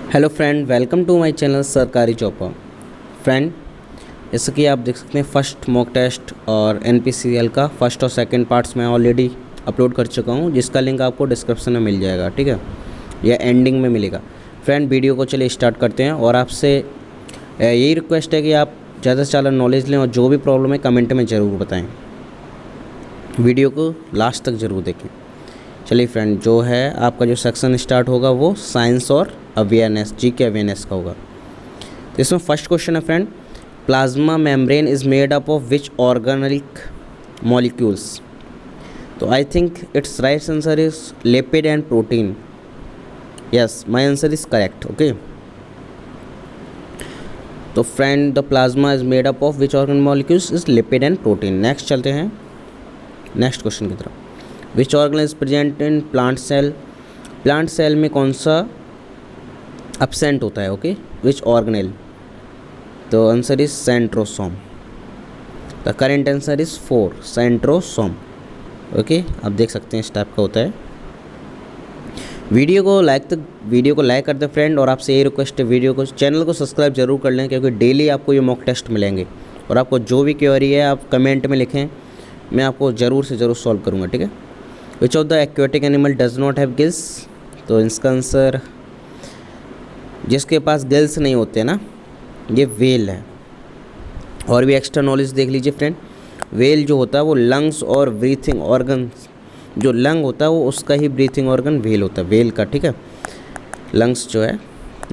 Hello friend, welcome to my channel सरकारी चौपा। Friend, जैसे कि आप देख सकते हैं फर्स्ट मॉक टेस्ट और एनपीसीएल का फर्स्ट और सेकंड पार्ट्स मैं ऑलरेडी अपलोड कर चुका हूं, जिसका लिंक आपको डिस्क्रिप्शन में मिल जाएगा, ठीक है, या एंडिंग में मिलेगा। फ्रेंड, वीडियो को चलिए स्टार्ट करते हैं और आपसे यही रिक्वेस्ट है कि आप ज़्यादा से ज़्यादा नॉलेज लें और जो भी प्रॉब्लम है कमेंट में ज़रूर बताएँ। वीडियो को लास्ट तक ज़रूर देखें। चलिए फ्रेंड, जो है आपका जो सेक्शन स्टार्ट होगा वो साइंस और अवेयरनेस, जी के अवेयरनेस का होगा। तो इसमें फर्स्ट क्वेश्चन है friend, plasma membrane is made up of which organic molecules. तो I think it's right answer is lipid and protein. Yes, my answer is correct. Okay, तो friend the plasma is made up of which organic molecules is lipid and protein. Next चलते हैं next question की तरफ। Which organ is present in plant cell. Plant cell में कौन सा absent होता है? Okay, which organelle. तो answer is centrosome. The correct answer is 4 centrosome. Okay, आप देख सकते हैं इस टाइप का होता है। वीडियो को लाइक कर दे फ्रेंड, और आपसे ये रिक्वेस्ट है चैनल को सब्सक्राइब जरूर कर लें, क्योंकि डेली आपको ये मॉक टेस्ट मिलेंगे और आपको जो भी क्वेरी है आप कमेंट में लिखें, मैं आपको ज़रूर से ज़रूर सॉल्व करूँगा, ठीक है। Which of the aquatic animal does not have gills. तो इसका आंसर, जिसके पास गिल्स नहीं होते ना, ये वेल है। और भी एक्स्ट्रा नॉलेज देख लीजिए फ्रेंड, वेल जो होता है वो लंग्स और ब्रीथिंग ऑर्गन, जो लंग होता है वो उसका ही ब्रीथिंग ऑर्गन वेल होता है, वेल का, ठीक है। लंग्स जो है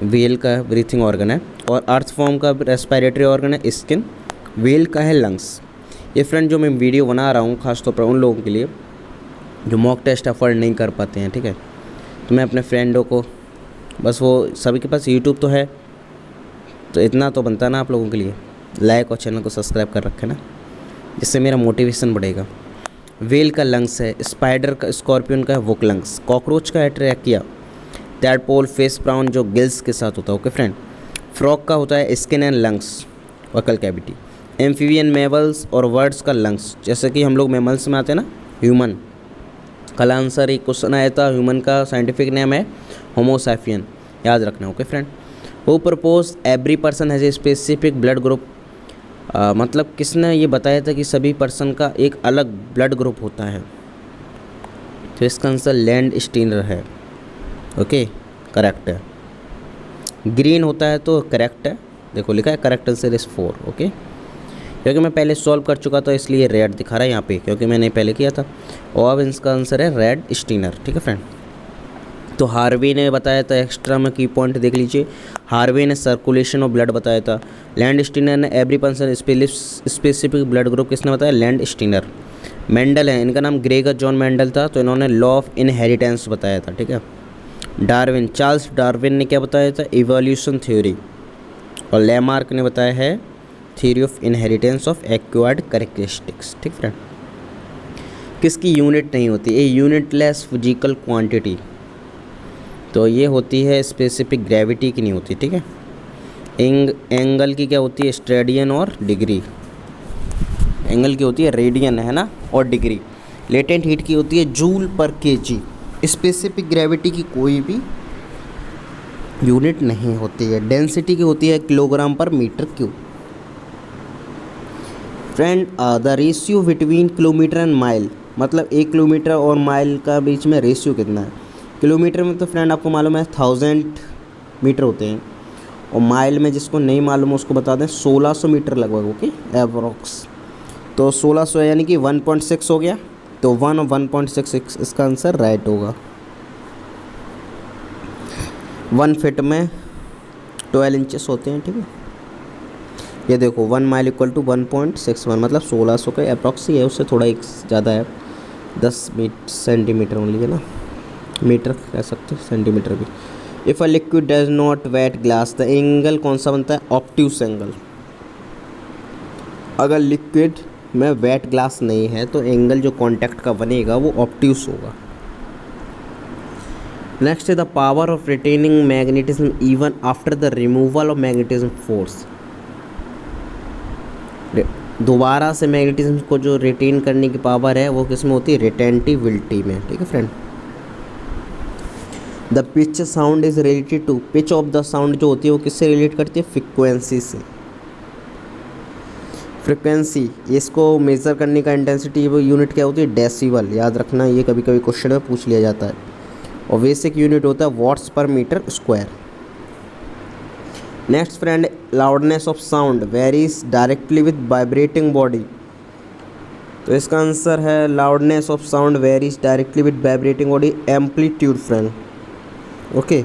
वेल का ब्रीथिंग ऑर्गन है, और अर्थ फॉर्म का रेस्पिरेटरी ऑर्गन है स्किन, वेल का है लंग्स। ये फ्रेंड जो मैं वीडियो बना रहा हूँ खासतौर पर उन लोगों के लिए जो मॉक टेस्ट अफोर्ड नहीं कर पाते हैं, ठीक है। तो मैं अपने फ्रेंडों को, बस वो सभी के पास यूट्यूब तो है, तो इतना तो बनता ना आप लोगों के लिए, लाइक और चैनल को सब्सक्राइब कर रखें ना, जिससे मेरा मोटिवेशन बढ़ेगा। वेल का लंग्स है, स्पाइडर का, स्कॉर्पियन का है वुक लंग्स, कॉकरोच का है ट्रैकिया, टैडपोल फेस प्राउन जो गिल्स के साथ होता है। ओके फ्रेंड, फ्रॉग का होता है skin and lungs, buccal cavity. Amphibian mammals और वर्ड्स का लंग्स, जैसे कि हम लोग मैमल्स में आते हैं ना, ह्यूमन। कल आंसर एक क्वेश्चन आया था, ह्यूमन का साइंटिफिक नेम है होमोसैपियन, याद रखना। Okay friend, who propose every person has a specific blood group. मतलब किसने ये बताया था कि सभी पर्सन का एक अलग ब्लड ग्रुप होता है? तो इसका आंसर लैंड स्टीनर है। ओके, करेक्ट है। ग्रीन होता है तो करेक्ट है, देखो लिखा है करेक्ट आंसर इज 4। ओके, क्योंकि मैं पहले सॉल्व कर चुका था इसलिए रेड दिखा रहा है यहाँ पे, क्योंकि मैंने पहले किया था। और अब इसका आंसर है रेड स्टीनर, ठीक है फ्रेंड। तो हार्वे ने बताया था, एक्स्ट्रा में की पॉइंट देख लीजिए, हार्वे ने सर्कुलेशन ऑफ ब्लड बताया था, लैंड स्टीनर ने every person specific blood group किसने बताया? Land Steiner. मेंडल है, इनका नाम ग्रेगर जॉन मेंडल था, तो इन्होंने लॉ ऑफ इनहेरिटेंस बताया था, ठीक है। डार्विन, चार्ल्स डार्विन ने क्या बताया था? Evolution theory. और लैमार्क ने बताया है theory of inheritance of acquired characteristics, ठीक फ्रेंड। किसकी यूनिट नहीं होती? ए यूनिटलेस फिजिकल क्वांटिटी। तो ये होती है स्पेसिफिक ग्रेविटी की नहीं होती, ठीक है। एंगल की क्या होती है? स्ट्रेडियन और डिग्री। एंगल की होती है रेडियन, है ना, और डिग्री। लेटेंट हीट की होती है जूल पर केजी। स्पेसिफिक ग्रेविटी की कोई भी यूनिट नहीं होती है। डेंसिटी की होती है किलोग्राम पर metre cube. Friend, the ratio between kilometre and mile, मतलब 1 किलोमीटर और माइल का बीच में रेशियो कितना है? किलोमीटर में तो फ्रेंड आपको मालूम है 1000 मीटर होते हैं, और माइल में जिसको नहीं मालूम उसको बता दें 1600 मीटर लगभग। ओके, एवरोक्स। तो 1600 यानी कि 1.6 हो गया, तो 1 और 1.66 इसका आंसर राइट होगा। 1 फिट में 12 इंचेस होते हैं, ठीक है। ये देखो 1 माइल इक्वल टू 1.61, मतलब 1600 का अप्रॉक्स ही है, उससे थोड़ा एक ज़्यादा है, 10 सेंटीमीटर ओनली है ना, मीटर कह सकते हैं, सेंटीमीटर भी। If a liquid does not wet glass, the angle कौन सा बनता है? Obtuse angle. अगर लिक्विड में वेट ग्लास नहीं है तो एंगल जो कॉन्टैक्ट का बनेगा वो ऑब्ट्यूस होगा। नेक्स्ट है the power of retaining magnetism even after the removal of magnetism force. दोबारा से मैग्नेटिज्म को जो रिटेन करने की पावर है वो किस में होती है? रिटेंटिविलिटी में, ठीक है friend. The pitch sound is related to, pitch of the sound जो होती है वो किससे रिलेट करती है, फ्रिक्वेंसी से। फ्रिक्वेंसी, इसको मेज़र करने का इंटेंसिटी वो यूनिट क्या होती है, डेसिबल। याद रखना, ये कभी कभी क्वेश्चन में पूछ लिया जाता है। और बेसिक यूनिट होता है वॉट्स पर metre square. Next friend, loudness of sound varies directly with vibrating body. तो इसका आंसर है loudness of sound varies directly with vibrating body amplitude friend. Okay,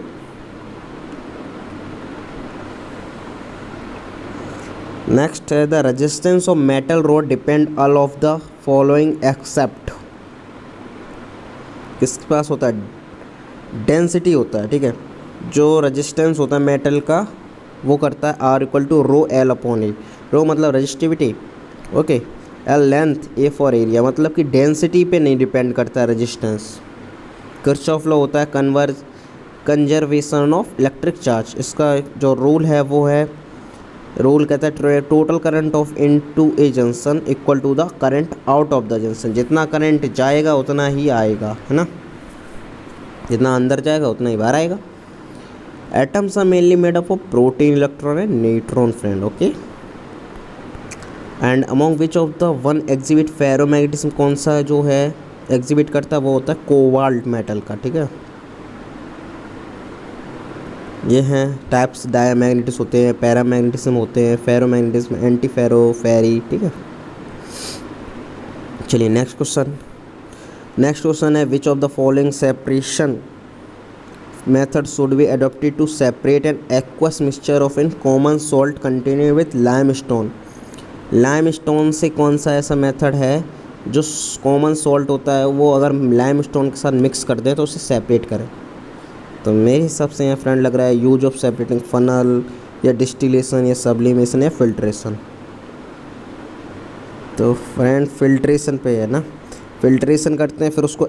next है the resistance of metal rod depend all of the following except. किसके पास होता है, density होता है, ठीक है। जो रेजिस्टेंस होता है मेटल का वो करता है R equal to rho L upon A. Rho मतलब resistivity, okay. L length, A for area, मतलब कि डेंसिटी पे नहीं डिपेंड करता है रेजिस्टेंस। किरचॉफ लॉ होता है कंजर्वेशन ऑफ इलेक्ट्रिक चार्ज। इसका जो रूल है वो है, रूल कहता है total current of into a junction equal to the current out of the junction. जितना करंट जाएगा उतना ही आएगा, है ना, जितना अंदर जाएगा उतना ही बाहर आएगा। Atoms are mainly made up of protein, electron and neutron friend, okay. And among which of the one exhibit ferromagnetism, कौन सा जो है एग्जिबिट करता है वो होता है कोबाल्ट मेटल का, ठीक है। ये हैं टाइप्स, डायमैग्नेटिज्म होते हैं, पैरामैग्नेटिज्म होते हैं, फेरोमैग्नेटिज्म, एंटी फेरो, फेरी, ठीक है। चलिए नेक्स्ट क्वेश्चन है which of the following separation method should be adopted to separate an aqueous mixture of in common salt containing with limestone. Limestone से कौन सा ऐसा मेथड है जो कॉमन सॉल्ट होता है वो अगर लाइमस्टोन के साथ मिक्स कर दें तो उसे सेपरेट करें। तो मेरे हिसाब से यहाँ फ्रेंड लग रहा है यूज ऑफ सेपरेटिंग फनल, या डिस्टिलेशन, या सब्लिमेशन, या फिल्ट्रेशन। तो फ्रेंड फिल्ट्रेशन पे है ना, फिल्ट्रेशन करते हैं फिर उसको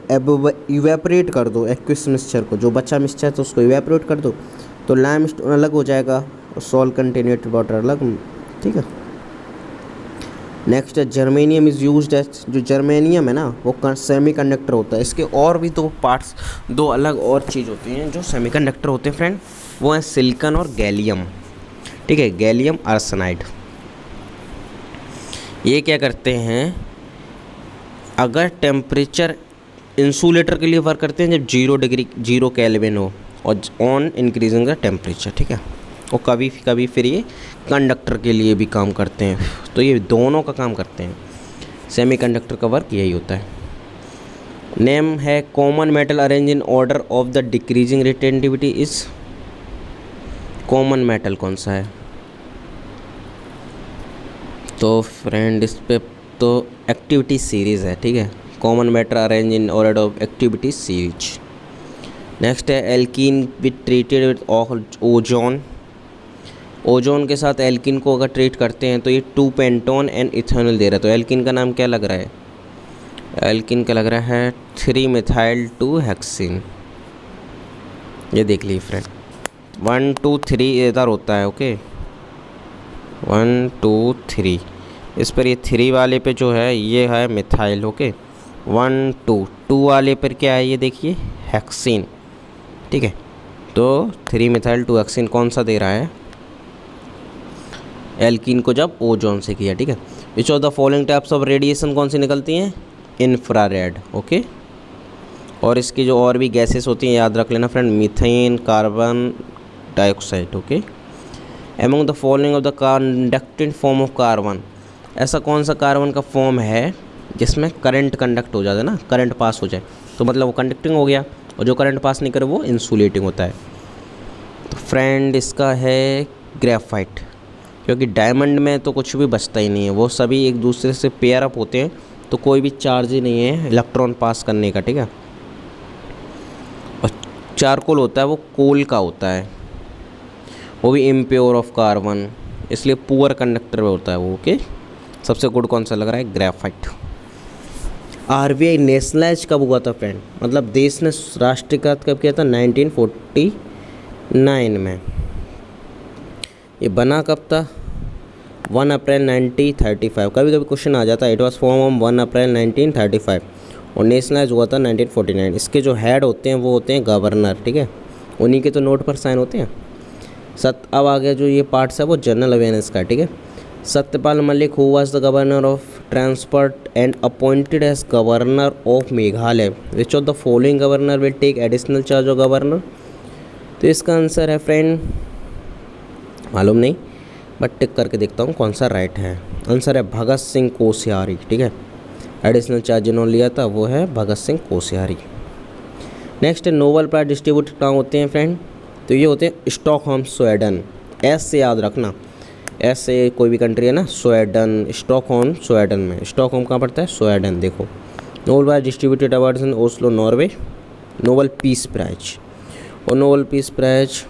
इवेपोरेट कर दो, एक्विस मिक्सचर को, जो बचा मिक्सचर है तो उसको इवेपोरेट कर दो, तो लाइमस्टोन अलग हो जाएगा और सॉल्ट कंटेनेटेड वाटर अलग, ठीक है। नेक्स्ट है जर्मेनियम इज़ यूज्ड एज, जो जर्मेनियम है ना वो सेमीकंडक्टर होता है। इसके और भी दो पार्ट्स, दो अलग और चीज़ होती हैं जो सेमीकंडक्टर होते हैं फ्रेंड, वो हैं सिलिकॉन और गैलियम, ठीक है, गैलियम आर्सेनाइड। ये क्या करते हैं, अगर टेम्परेचर इंसुलेटर के लिए वर्क करते हैं जब 0 केल्विन हो और ऑन इंक्रीजिंग द टेम्परेचर, ठीक है। और कभी कभी फिर ये कंडक्टर के लिए भी काम करते हैं, तो ये दोनों का काम करते हैं। सेमीकंडक्टर का वर्क यही होता है। नेम है common metal arrange in order of the decreasing retentivity is, common metal कौन सा है, तो फ्रेंड इस पे तो एक्टिविटी सीरीज़ है, ठीक है। Common metal arrange in order of activity series. Next है alkene with treated with ozone. Ozone के साथ एल्किन को अगर ट्रीट करते हैं तो ये 2 पेंटोन एंड इथेनॉल दे रहा है। तो एल्किन का नाम क्या लग रहा है, एल्किन का लग रहा है 3 मिथाइल 2 हेक्सिन। ये देख लीजिए फ्रेंड, 1 2 3 इधर होता है, ओके, 1 2 3, इस पर ये 3 वाले पे जो है ये है मिथाइल, ओके। 1 2 वाले पर क्या है ये देखिए हेक्सिन, ठीक है। तो 3 मिथाइल 2 हेक्सिन कौन सा दे रहा है, एल्कीन को जब ओजोन से किया, ठीक है। Which of the following types of radiation कौन सी निकलती हैं, इंफ्रारेड, ओके। और इसकी जो और भी गैसेस होती हैं याद रख लेना friend, methane, carbon dioxide, okay. Among the following of the conducting form of carbon, ऐसा कौन सा कार्बन का फॉर्म है जिसमें करंट कंडक्ट हो जाता है ना, करंट पास हो जाए, तो मतलब वो कंडक्टिंग हो गया, और जो करंट पास नहीं करे वो इंसुलेटिंग होता है। तो फ्रेंड इसका है ग्रेफाइट, क्योंकि डायमंड में तो कुछ भी बचता ही नहीं है, वो सभी एक दूसरे से पेयर अप होते हैं, तो कोई भी चार्ज ही नहीं है इलेक्ट्रॉन पास करने का, ठीक है। और चारकोल होता है वो कोल का होता है, वो भी इम्प्योर ऑफ कार्बन, इसलिए पुअर कंडक्टर में होता है वो, ओके। सबसे गुड कौन सा लग रहा है, ग्रेफाइट। RBI नेशनलाइज कब हुआ था फ्रेंड, मतलब देश ने राष्ट्रीयकृत कब किया था, 1949 में। ये बना कब था, 1 अप्रैल 1935। कभी कभी क्वेश्चन आ जाता है, इट वाज फॉर्म ऑन 1 अप्रैल 1935 और नेशनलाइज हुआ था 1949। इसके जो हेड होते हैं वो होते हैं गवर्नर, ठीक है। उन्हीं के तो नोट पर साइन होते हैं। अब आ गया जो ये पार्ट्स है वो जनरल अवेयरनेस का, ठीक है। Satyapal Malik who was the governor of transport and appointed as governor of Meghalaya, which of the following governor will take additional charge of governor. तो इसका आंसर है फ्रेंड, मालूम नहीं बट टिक करके देखता हूँ कौन सा राइट है। आंसर है भगत सिंह कोश्यारी, ठीक है। एडिशनल चार्ज जिन्होंने लिया था वो है भगत सिंह कोश्यारी। नेक्स्ट है नोबेल प्राइज डिस्ट्रीब्यूटेड कहाँ होते हैं फ्रेंड, तो ये होते हैं स्टॉकहोम स्वीडन। एस से याद रखना, एस से कोई भी कंट्री है ना, स्वीडन, स्टॉकहोम स्वीडन में। स्टॉकहोम कहाँ पड़ता है, स्वीडन। देखो Nobel prize distributed awards in Oslo Norway, Nobel peace prize. और Nobel peace prize,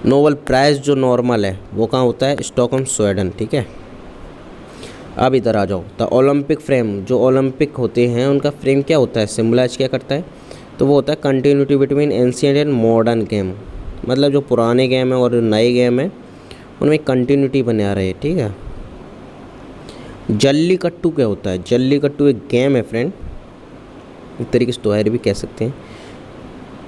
Nobel prize जो नॉर्मल है वो कहाँ होता है, स्टॉकहोम स्वीडन, ठीक है। अब इधर आ जाओ, द ओलंपिक फ्रेम, जो ओलंपिक होते हैं उनका फ्रेम क्या होता है, सिम्बलाइज क्या करता है, तो वो होता है continuity between ancient and modern game. मतलब जो पुराने गेम है और नए गेम है उनमें कंटिन्यूटी बना रहे, ठीक है। जल्लीकट्टू क्या होता है, जल्लीकट्टू एक गेम है फ्रेंड, एक तरीके से दोहरी भी कह सकते हैं।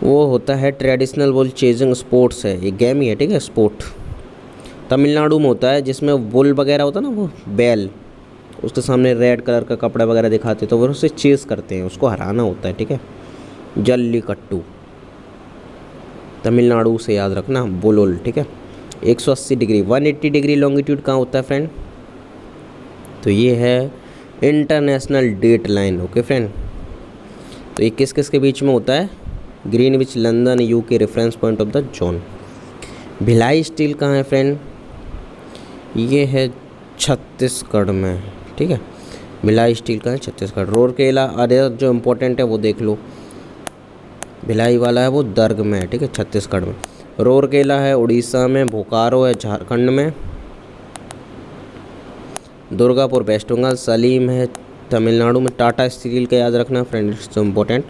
वो होता है ट्रेडिशनल बुल चेजिंग स्पोर्ट्स है, ये गेम ही है, ठीक है, स्पोर्ट। तमिलनाडु में होता है जिसमें बुल वगैरह होता है ना, वो बैल, उसके सामने रेड कलर का कपड़ा वगैरह दिखाते तो वो उससे चेस करते हैं, उसको हराना होता है, ठीक है। जल्लीकट्टू तमिलनाडु से याद रखना, बुल, ठीक है। 180 डिग्री 180 डिग्री लॉन्गिट्यूड कहाँ होता है फ्रेंड, तो ये है international date line, okay friend. तो ये किस किस के बीच में होता है, Greenwich London UK reference point of the zone. Bhilai steel कहाँ है फ्रेंड, ये है छत्तीसगढ़ में, ठीक है। भिलाई स्टील कहाँ है, छत्तीसगढ़। रोरकेला अरे जो इम्पोर्टेंट है वो देख लो, भिलाई वाला है वो दर्ग में है, ठीक है, छत्तीसगढ़ में। रोरकेला है उड़ीसा में, बोकारो है झारखंड में, दुर्गापुर वेस्ट बंगाल, सलीम है तमिलनाडु में। टाटा स्टील का याद रखना फ्रेंड, इट्स इम्पोर्टेंट,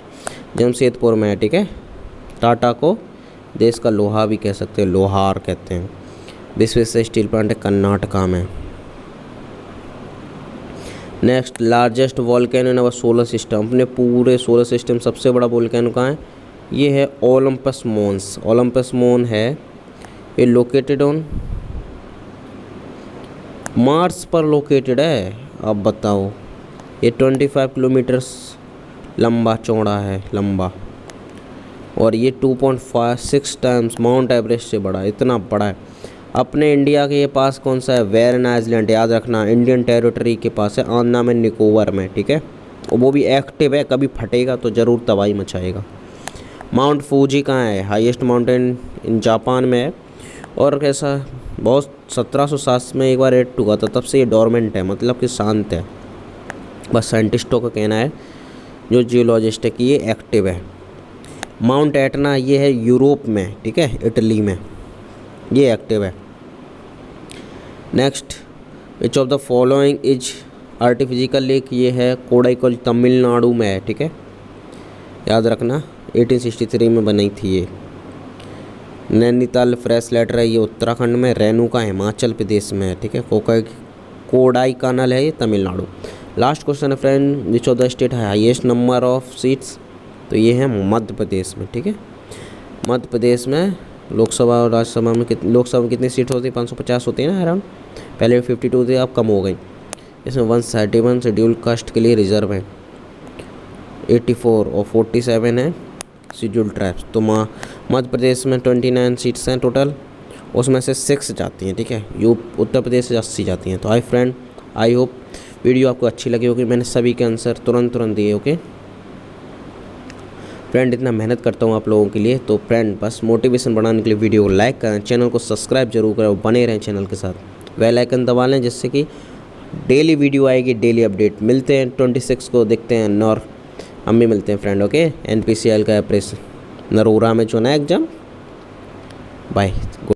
जमशेदपुर में है, ठीक है। टाटा को देश का लोहा भी कह सकते हैं, लोहार कहते हैं। विश्वेश्वर स्टील प्लांट है कर्नाटका में। Next largest volcano in our solar system, अपने पूरे सोलर सिस्टम सबसे बड़ा वॉल्केनो कहाँ है, ये है ओलंपस मोन्स। ओलंपस मोन है ये लोकेटेड ऑन मार्स पर लोकेटेड है। अब बताओ ये 25 किलोमीटर्स लंबा चौड़ा है, लंबा, और ये 2.56 टाइम्स माउंट एवरेस्ट से बड़ा, इतना बड़ा है। अपने इंडिया के पास कौन सा है, वेरन आइलैंड, याद रखना इंडियन टेरिटरी के पास है, अंडमान निकोबार में, ठीक है। और वो भी एक्टिव है, कभी फटेगा तो ज़रूर तबाही मचाएगा। माउंट फूजी कहाँ है, हाईएस्ट माउंटेन इन जापान में है। और कैसा बहुत 1707 में एक बार रेड हुआ था, तब से ये डोरमेंट है, मतलब कि शांत है। बस साइंटिस्टों का कहना है जो जियोलॉजिस्ट है कि ये एक्टिव है। माउंट एटना ये है यूरोप में, ठीक है, इटली में, ये एक्टिव है। Next which of the following is artificial lake, ये है कोडाईकल तमिलनाडु में है, ठीक है, याद रखना 1863 में बनी थी ये। नैनीताल फ्रेश लेटर है ये उत्तराखंड में, रेणुका हिमाचल प्रदेश में है, ठीक है। कोडाईकनाल है ये तमिलनाडु। लास्ट क्वेश्चन है friend, which of the state है हाईएस्ट नंबर ऑफ सीट्स, तो ये है मध्य प्रदेश में, ठीक है। मध्य प्रदेश में लोकसभा और राज्यसभा में लोकसभा में कितनी सीट होती है, 550 होती है ना अराउंड, पहले 52 थी, अब कम हो गई। इसमें 131 शेड्यूल कास्ट के लिए रिजर्व है, 84 और 47 है शेड्यूल ट्राइब्स। तो मध्य प्रदेश में 29 सीट्स हैं टोटल, उसमें से 6 जाती हैं, ठीक है। उत्तर प्रदेश से 80 जाती हैं। तो आई फ्रेंड, आई होप वीडियो आपको अच्छी लगी होगी, मैंने सभी के आंसर तुरंत दिए, ओके फ्रेंड। इतना मेहनत करता हूँ आप लोगों के लिए, तो फ्रेंड बस मोटिवेशन बढ़ाने के लिए वीडियो को लाइक करें, चैनल को सब्सक्राइब जरूर करें, बने रहें चैनल के साथ, बेल आइकन दबा लें जिससे कि डेली वीडियो आएगी, डेली अपडेट। मिलते हैं 26 को, देखते हैं और हम भी मिलते हैं फ्रेंड, ओके। NPCL का प्रेस नरोरा में जो ना एग्जाम, बाय।